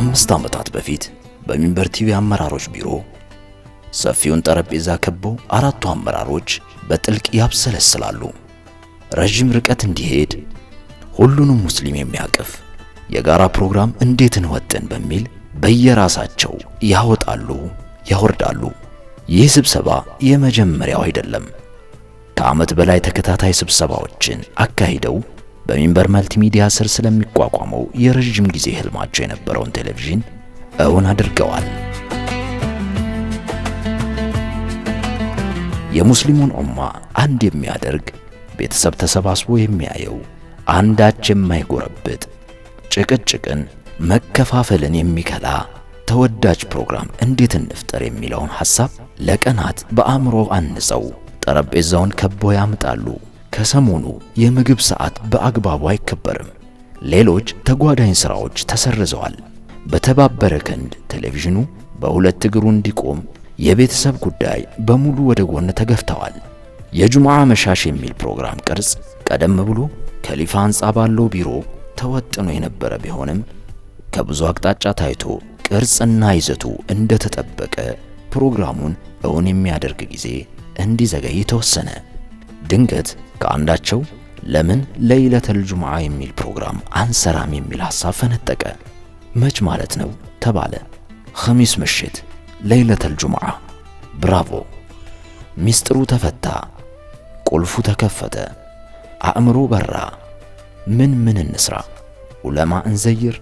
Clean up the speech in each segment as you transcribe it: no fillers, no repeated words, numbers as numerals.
ከ5 ዓመታት በፊት በሚንበር ቲቪ አመራሮች ቢሮ ሰፊውን ጠረጴዛ ከበው አራቱ አመራሮች በጥልቅ ያብሰለስላሉ። ረጅም ርቀት እንዲሄድ ሁሉንም ሙስሊም የሚያቅፍ የጋራ ፕሮግራም እንዴት እንወጥን በሚል በየራሳቸው ያወጣሉ ያወርዳሉ። ይህ ስብሰባ የመጀመሪያው አይደለም። ከዓመት በላይ ተከታታይ ስብሰባዎችን አካሂደው በሚንበር መልቲሚዲያ ስር ስለሚቋቋመው የረጅም ጊዜ ህልማቸው የነበረውን ቴሌቪዥን እውን አድርገዋል። የሙስሊሙን ኡማ አንድ የሚያደርግ ቤተሰብ ተሰባስቦ የሚያየው አንዳች የማይጎረብጥ ጭቅጭቅን መከፋፈልን የሚከላ ተወዳጅ ፕሮግራም እንዴት እንፍጠር የሚለውን ሐሳብ ለቀናት በአእምሮ አንጸው ጠረጴዛውን ከበው ያምጣሉ። ከሰሞኑ የምግብ ሰዓት በአግባቡ አይከበርም። ሌሎች ተጓዳኝ ሥራዎች ተሰርዘዋል። በተባበረ ክንድ ቴሌቪዥኑ በሁለት እግሩ እንዲቆም የቤተሰብ ጉዳይ በሙሉ ወደ ጎን ተገፍተዋል። የጁምዓ መሻሽ የሚል ፕሮግራም ቅርጽ ቀደም ብሎ ከሊፋ ሕንጻ ባለው ቢሮ ተወጥኖ የነበረ ቢሆንም ከብዙ አቅጣጫ ታይቶ ቅርጽና ይዘቱ እንደተጠበቀ ፕሮግራሙን እውን የሚያደርግ ጊዜ እንዲዘገይ ተወሰነ። ድንገት ከአንዳቸው ለምን ለይለተል ጁምዓ የሚል ፕሮግራም አንሰራም የሚል ሐሳብ ፈነጠቀ። መች ማለት ነው ተባለ። ኸሚስ ምሽት ለይለተል ጁምዓ። ብራቮ! ሚስጥሩ ተፈታ፣ ቁልፉ ተከፈተ፣ አእምሮ በራ። ምን እንስራ? ዑለማ እንዘይር?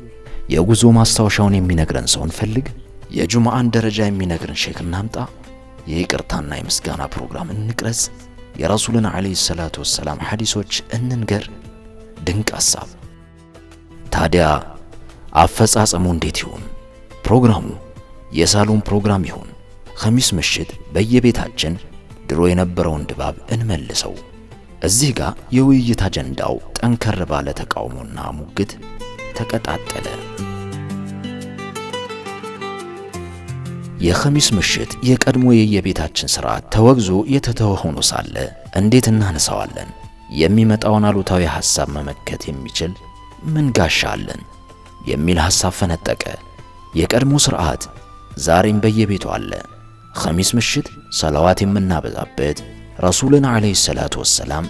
የጉዞ ማስታወሻውን የሚነግረን ሰው እንፈልግ? የጁምዓን ደረጃ የሚነግረን ሼክ እናምጣ? የይቅርታና የምስጋና ፕሮግራም እንቅረጽ? የረሱልን ዓለይሂ ሰላቱ ወሰላም ሐዲሶች እንንገር? ድንቅ ሐሳብ። ታዲያ አፈጻጸሙ እንዴት ይሁን? ፕሮግራሙ የሳሎን ፕሮግራም ይሁን? ኸሚስ ምሽት በየቤታችን ድሮ የነበረውን ድባብ እንመልሰው? እዚህ ጋር የውይይት አጀንዳው ጠንከር ባለ ተቃውሞና ሙግት ተቀጣጠለ። የኸሚስ ምሽት የቀድሞ የየቤታችን ሥርዓት ተወግዞ የተተወ ሆኖ ሳለ እንዴት እናነሳዋለን? የሚመጣውን አሉታዊ ሐሳብ መመከት የሚችል ምን ጋሻ አለን? የሚል ሐሳብ ፈነጠቀ። የቀድሞ ሥርዓት ዛሬም በየቤቱ አለ። ኸሚስ ምሽት ሰላዋት የምናበዛበት፣ ረሱልን ዓለይሂ ሰላቱ ወሰላም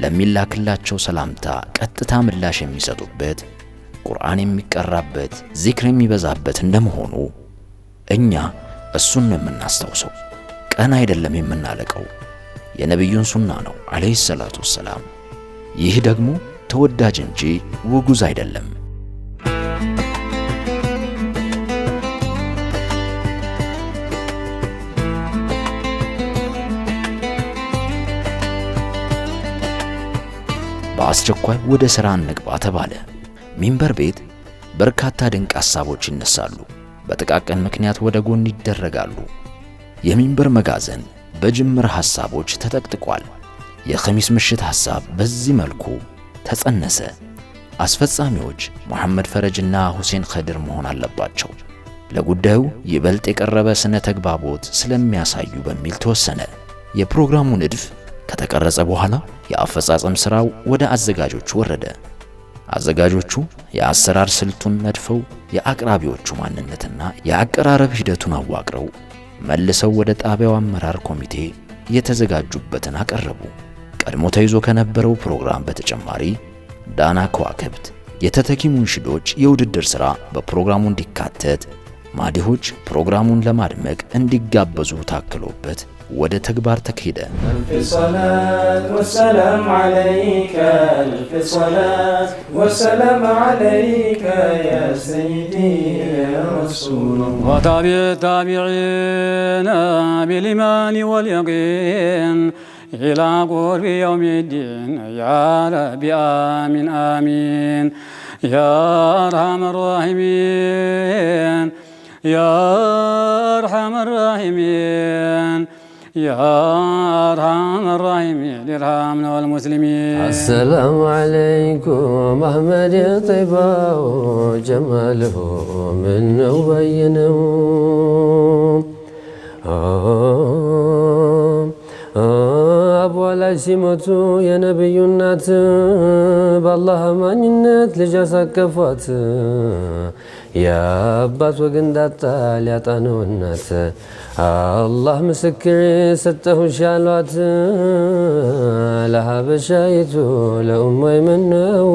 ለሚላክላቸው ሰላምታ ቀጥታ ምላሽ የሚሰጡበት፣ ቁርአን የሚቀራበት፣ ዚክር የሚበዛበት እንደመሆኑ እኛ እሱን ነው የምናስታውሰው። ቀን አይደለም የምናለቀው፣ የነቢዩን ሱና ነው ዓለይሂ ሰላቱ ወሰላም። ይህ ደግሞ ተወዳጅ እንጂ ውጉዝ አይደለም። በአስቸኳይ ወደ ሥራ እንግባ ተባለ። ሚንበር ቤት በርካታ ድንቅ ሐሳቦች ይነሳሉ፣ በጥቃቅን ምክንያት ወደ ጎን ይደረጋሉ። የሚንበር መጋዘን በጅምር ሐሳቦች ተጠቅጥቋል። የኸሚስ ምሽት ሐሳብ በዚህ መልኩ ተጸነሰ። አስፈጻሚዎች መሐመድ ፈረጅና ሁሴን ኸድር መሆን አለባቸው። ለጉዳዩ ይበልጥ የቀረበ ስነ ተግባቦት ስለሚያሳዩ በሚል ተወሰነ። የፕሮግራሙ ንድፍ ከተቀረጸ በኋላ የአፈጻጸም ሥራው ወደ አዘጋጆቹ ወረደ። አዘጋጆቹ የአሰራር ስልቱን ነድፈው የአቅራቢዎቹ ማንነትና የአቀራረብ ሂደቱን አዋቅረው መልሰው ወደ ጣቢያው አመራር ኮሚቴ የተዘጋጁበትን አቀረቡ። ቀድሞ ተይዞ ከነበረው ፕሮግራም በተጨማሪ ዳና ከዋክብት፣ የተተኪ ሙንሽዶች የውድድር ሥራ በፕሮግራሙ እንዲካተት፣ ማዲሆች ፕሮግራሙን ለማድመቅ እንዲጋበዙ ታክሎበት ወደ ተግባር ተካሄደ። ألف صلاة والسلام عليك ألف صلاة والسلام عليك يا سيدي يا رسول الله وتابع التابعين بالإيمان واليقين إلى قرب يوم الدين يا رب آمين آمين يا أرحم الراحمين يا أرحم الراحمين يا أرحم الراحمين ارحمنا والمسلمين. السلام عليكم أحمد طيبة وجماله منه بينه أبو على سمته يا نبي النات بالله مانينت لجاسك كفات የአባት ወግ እንዳጣ ሊያጣ ነው እናት አላህ ምስክር ሰጠሁሽ ያሏት ለሀበሻይቱ ለኡማይ ምነው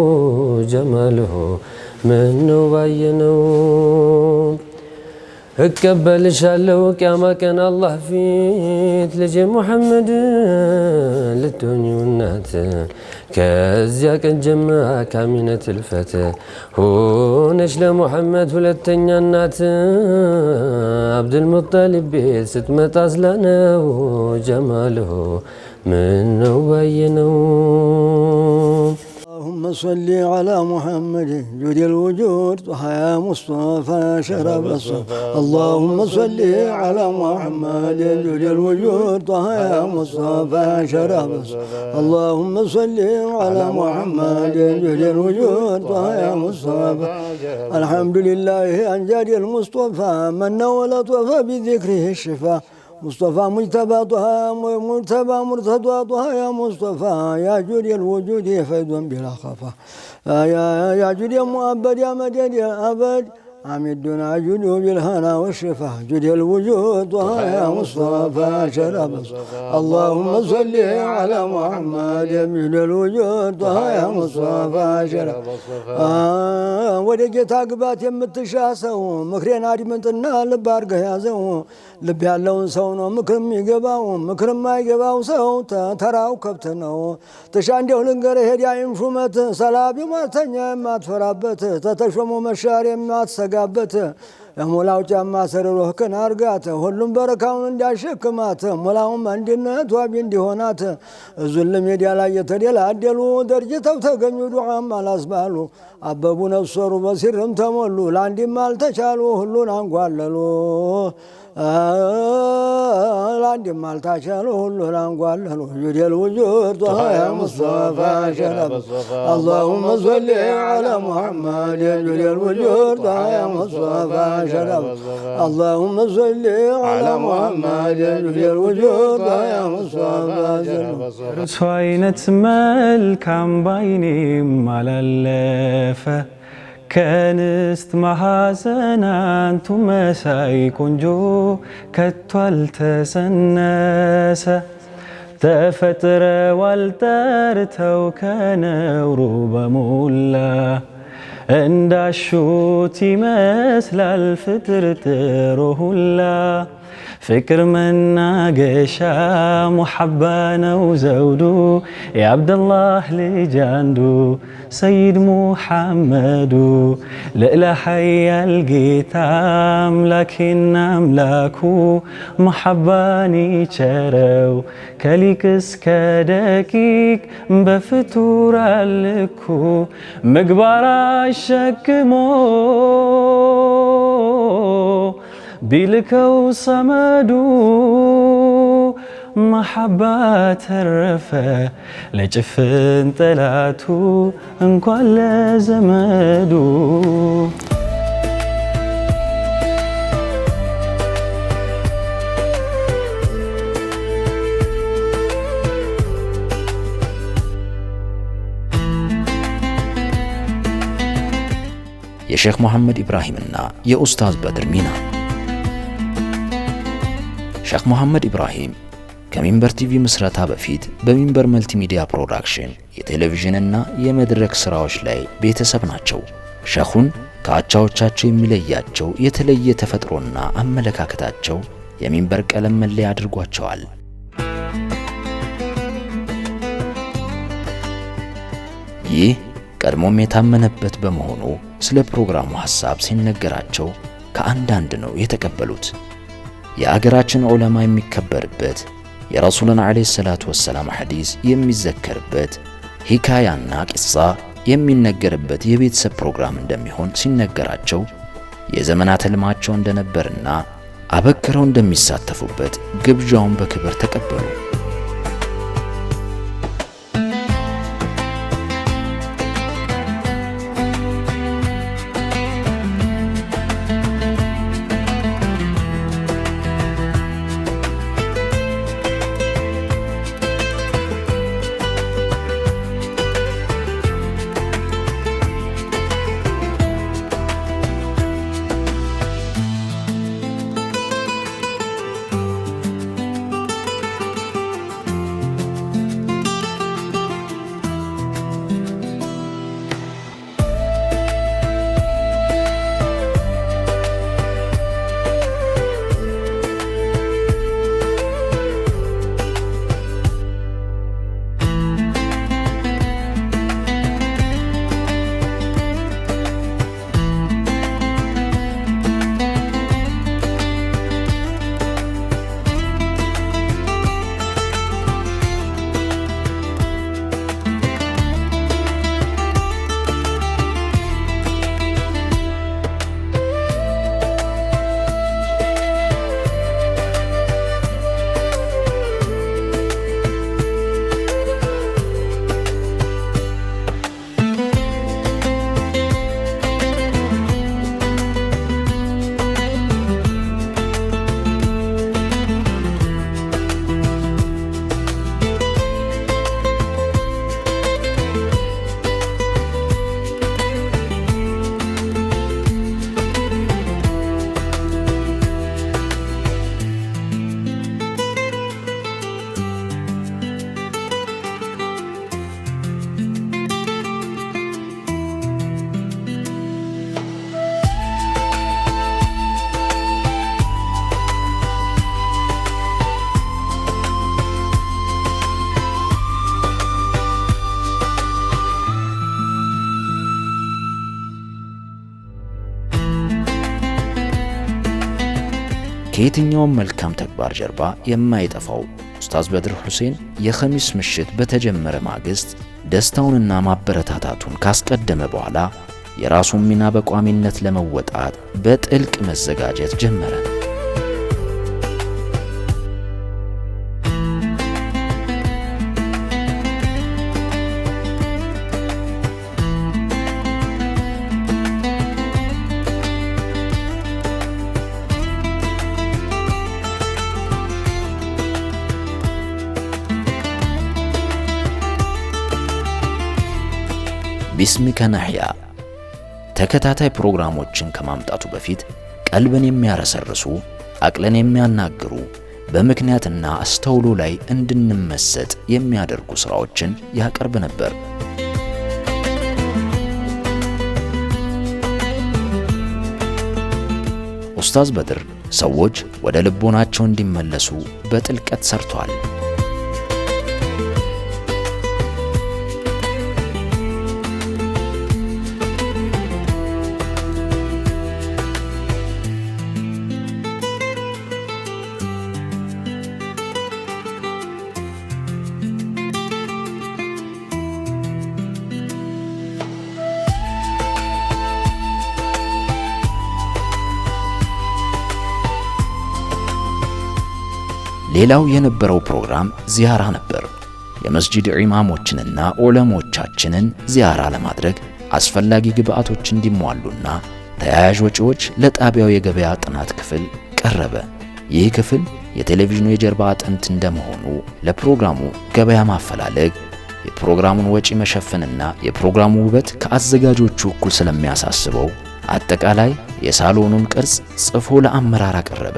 ጀማልሁ ምነው ባየነው እቀበልሻለሁ ቅያማ ቀን አላህ ፊት ልጄ ሙሐመድ ልትሆኚው እናት ከዚያ ቀን ጀምራ ካሚነት እልፈት ሆነሽ ለሙሐመድ ሁለተኛ እናት አብዱልሙጠሊብ ቤት ስትመጣ አዝላነው ጀማልሁ ምነው ባየነው اللهم صل على محمد جود الوجود وحيا مصطفى شرف الصفا اللهم صل على محمد جود الوجود وحيا مصطفى شرف الصفا اللهم صل على محمد جود الوجود وحيا مصطفى الحمد لله عن جاد المصطفى من ولطف بذكره الشفاء مصطفى مجتبى طه مرتبى مرتضى طه يا مصطفى يا جود الوجود فيض بلا خفا يا جود يا مؤبد يا مدد يا أبد عمدنا جود بالهنا والشفاء جود الوجود طه يا مصطفى شرف اللهم صل على محمد يا جود الوجود طه يا مصطفى شرف ودجت عقبات يمتشاسو مكرين عدمتنا لبارقه يا زو ልብ ያለውን ሰው ነው ምክርም ይገባው ምክርም ማይገባው ሰው ተራው ከብት ነው ተሻ እንደው ልንገርህ ሄዳይም ሹመት ሰላቢ ማተኛ የማትፈራበት ተተሾሞ መሻር የማትሰጋበት የሞላው ጫማ ሰረሮህ ከን አርጋት ሁሉም በረካውን እንዲያሸክማት ሞላውም አንድነት ዋቢ እንዲሆናት ዙልም ሜዲያ ላይ የተደላደሉ ደርጅተው ተገኙ ዱዓም አላስባሉ አበቡ ነፍሰሩ በሲርም ተሞሉ ለአንድም አልተቻሉ ሁሉን አንጓለሉ لعندي مالتاشلو هلو لانقواللو جود الوجود يا مصطفى شرف اللهم صل على محمد جود الوجود يا مصطفى شرف اللهم صل على محمد جود الوجود يا مصطفى شرف رسوينة ملكم بايني مالالفة كانست محاسنان تمساي كنجو كتوال تسناسة تفتر والترتو كان وروب مولا عند الشوتي مثل الفتر تروهلا فكر منا قشا محبانا وزودو يا عبد الله لجاندو سيد محمد لإله حي القيتام لكن أملاكو محباني شرو كليكس كدكيك بفتور لكو مقبار الشكمو بيلكو صمدو محبات الرفا لجفن طلاتو انكوان لزمدو يا شيخ محمد إبراهيم النا يا أستاذ بدر مينا ሼክ መሐመድ ኢብራሂም ከሚንበር ቲቪ ምስረታ በፊት በሚንበር መልቲሚዲያ ፕሮዳክሽን የቴሌቪዥንና የመድረክ ስራዎች ላይ ቤተሰብ ናቸው። ሼኹን ከአቻዎቻቸው የሚለያቸው የተለየ ተፈጥሮና አመለካከታቸው የሚንበር ቀለም መለያ አድርጓቸዋል። ይህ ቀድሞም የታመነበት በመሆኑ ስለ ፕሮግራሙ ሐሳብ ሲነገራቸው ከአንዳንድ ነው የተቀበሉት። የአገራችን ዑለማ የሚከበርበት የረሱልን አለይሂ ሰላቱ ወሰላም ሐዲስ የሚዘከርበት ሂካያና ቂሳ የሚነገርበት የቤተሰብ ፕሮግራም እንደሚሆን ሲነገራቸው የዘመናት ህልማቸው እንደነበርና አበክረው እንደሚሳተፉበት ግብዣውን በክብር ተቀበሉ። ከየትኛውም መልካም ተግባር ጀርባ የማይጠፋው ኡስታዝ በድር ሁሴን የኸሚስ ምሽት በተጀመረ ማግስት ደስታውንና ማበረታታቱን ካስቀደመ በኋላ የራሱን ሚና በቋሚነት ለመወጣት በጥልቅ መዘጋጀት ጀመረ። ቢስሚከ ነህያ ተከታታይ ፕሮግራሞችን ከማምጣቱ በፊት ቀልብን የሚያረሰርሱ አቅልን የሚያናግሩ በምክንያትና አስተውሎ ላይ እንድንመሰጥ የሚያደርጉ ስራዎችን ያቀርብ ነበር። ኡስታዝ በድር ሰዎች ወደ ልቦናቸው እንዲመለሱ በጥልቀት ሰርቷል። ሌላው የነበረው ፕሮግራም ዚያራ ነበር። የመስጂድ ኢማሞችንና ዑለሞቻችንን ዚያራ ለማድረግ አስፈላጊ ግብአቶች እንዲሟሉና ተያያዥ ወጪዎች ለጣቢያው የገበያ ጥናት ክፍል ቀረበ። ይህ ክፍል የቴሌቪዥኑ የጀርባ አጥንት እንደመሆኑ ለፕሮግራሙ ገበያ ማፈላለግ፣ የፕሮግራሙን ወጪ መሸፈንና የፕሮግራሙ ውበት ከአዘጋጆቹ እኩል ስለሚያሳስበው አጠቃላይ የሳሎኑን ቅርጽ ጽፎ ለአመራር አቀረበ።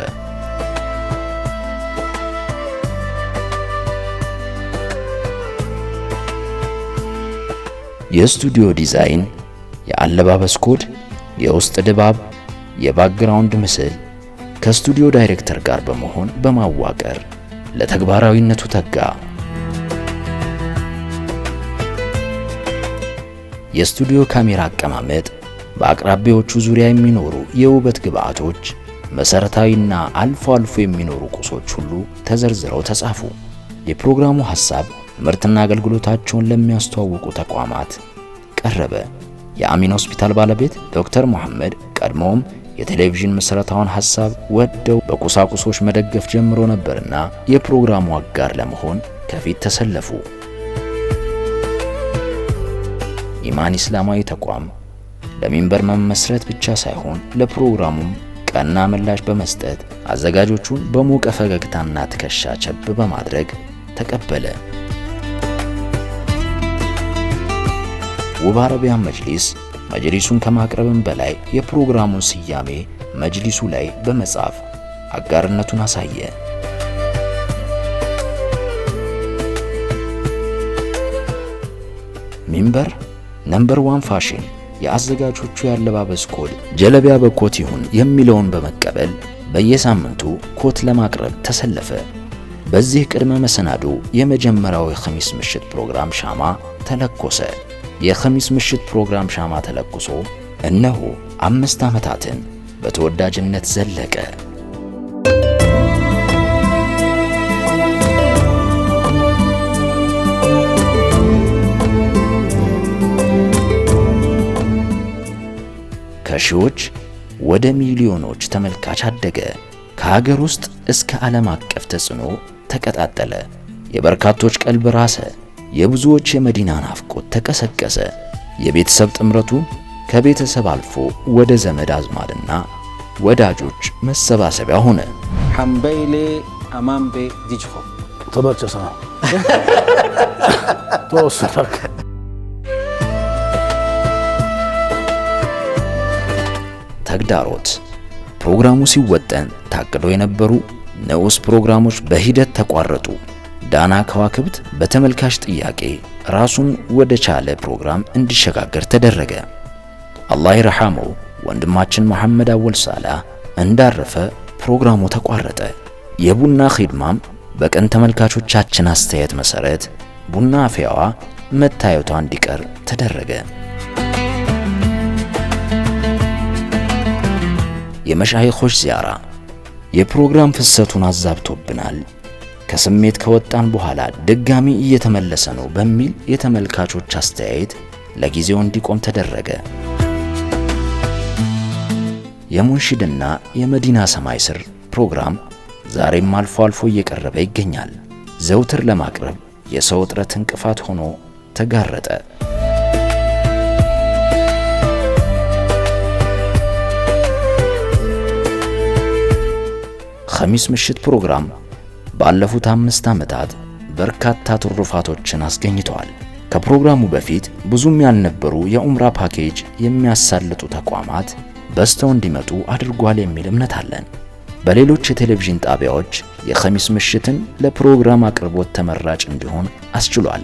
የስቱዲዮ ዲዛይን፣ የአለባበስ ኮድ፣ የውስጥ ድባብ፣ የባክግራውንድ ምስል ከስቱዲዮ ዳይሬክተር ጋር በመሆን በማዋቀር ለተግባራዊነቱ ተጋ። የስቱዲዮ ካሜራ አቀማመጥ፣ በአቅራቢያዎቹ ዙሪያ የሚኖሩ የውበት ግብአቶች፣ መሰረታዊና አልፎ አልፎ የሚኖሩ ቁሶች ሁሉ ተዘርዝረው ተጻፉ። የፕሮግራሙ ሐሳብ ምርትና አገልግሎታቸውን ለሚያስተዋውቁ ተቋማት ቀረበ። የአሚን ሆስፒታል ባለቤት ዶክተር መሐመድ ቀድሞም የቴሌቪዥን መሰረታውን ሐሳብ ወደው በቁሳቁሶች መደገፍ ጀምሮ ነበርና የፕሮግራሙ አጋር ለመሆን ከፊት ተሰለፉ። ኢማን ኢስላማዊ ተቋም ለሚንበር መመስረት ብቻ ሳይሆን ለፕሮግራሙም ቀና ምላሽ በመስጠት አዘጋጆቹን በሞቀ ፈገግታና ትከሻ ቸብ በማድረግ ተቀበለ። ውብ አረቢያን መጅሊሱን ከማቅረብም በላይ የፕሮግራሙን ስያሜ መጅሊሱ ላይ በመጻፍ አጋርነቱን አሳየ። ሚንበር ነምበር 1 ፋሽን የአዘጋጆቹ ያለባበስ ኮድ ጀለቢያ በኮት ይሁን የሚለውን በመቀበል በየሳምንቱ ኮት ለማቅረብ ተሰለፈ። በዚህ ቅድመ መሰናዶ የመጀመሪያው የኸሚስ ምሽት ፕሮግራም ሻማ ተለኮሰ። የኸሚስ ምሽት ፕሮግራም ሻማ ተለኩሶ እነሆ 5 ዓመታትን በተወዳጅነት ዘለቀ። ከሺዎች ወደ ሚሊዮኖች ተመልካች አደገ። ከሀገር ውስጥ እስከ ዓለም አቀፍ ተጽዕኖ ተቀጣጠለ። የበርካቶች ቀልብ ራሰ። የብዙዎች የመዲና ናፍቆት ተቀሰቀሰ። የቤተሰብ ጥምረቱ ከቤተሰብ አልፎ ወደ ዘመድ አዝማድና ወዳጆች መሰባሰቢያ ሆነ። ሐምበይሌ አማምቤ ዲጅኮ ተበጨሳ ተወሰደክ ተግዳሮት ፕሮግራሙ ሲወጠን ታቅደው የነበሩ ንዑስ ፕሮግራሞች በሂደት ተቋረጡ። ዳና ከዋክብት በተመልካች ጥያቄ ራሱን ወደ ቻለ ፕሮግራም እንዲሸጋገር ተደረገ። አላህ ይርሐመው ወንድማችን መሐመድ አወል ሳላህ እንዳረፈ ፕሮግራሙ ተቋረጠ። የቡና ኺድማም በቀን ተመልካቾቻችን አስተያየት መሰረት ቡና አፍያዋ መታየቷ እንዲቀር ተደረገ። የመሻይኾች ዚያራ የፕሮግራም ፍሰቱን አዛብቶብናል። ከስሜት ከወጣን በኋላ ድጋሚ እየተመለሰ ነው በሚል የተመልካቾች አስተያየት ለጊዜው እንዲቆም ተደረገ። የሙንሽድና የመዲና ሰማይ ስር ፕሮግራም ዛሬም አልፎ አልፎ እየቀረበ ይገኛል። ዘውትር ለማቅረብ የሰው እጥረት እንቅፋት ሆኖ ተጋረጠ። ኸሚስ ምሽት ፕሮግራም ባለፉት 5 ዓመታት በርካታ ትሩፋቶችን አስገኝተዋል። ከፕሮግራሙ በፊት ብዙም ያልነበሩ የኡምራ ፓኬጅ የሚያሳልጡ ተቋማት በስተው እንዲመጡ አድርጓል የሚል እምነት አለን። በሌሎች የቴሌቪዥን ጣቢያዎች የኸሚስ ምሽትን ለፕሮግራም አቅርቦት ተመራጭ እንዲሆን አስችሏል።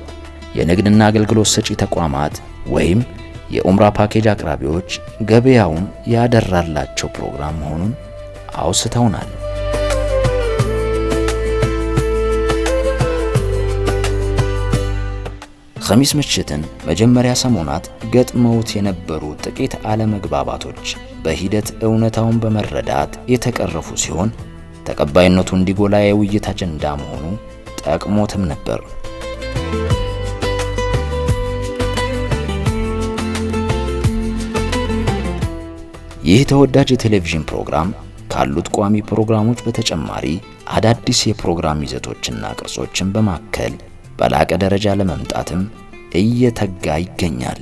የንግድና አገልግሎት ሰጪ ተቋማት ወይም የኡምራ ፓኬጅ አቅራቢዎች ገበያውን ያደራላቸው ፕሮግራም መሆኑን አውስተውናል። ኸሚስ ምሽትን መጀመሪያ ሰሞናት ገጥመውት የነበሩ ጥቂት አለመግባባቶች በሂደት እውነታውን በመረዳት የተቀረፉ ሲሆን ተቀባይነቱ እንዲጎላ የውይይት አጀንዳ መሆኑ ጠቅሞትም ነበር። ይህ ተወዳጅ የቴሌቪዥን ፕሮግራም ካሉት ቋሚ ፕሮግራሞች በተጨማሪ አዳዲስ የፕሮግራም ይዘቶችና ቅርጾችን በማከል በላቀ ደረጃ ለመምጣትም እየተጋ ይገኛል።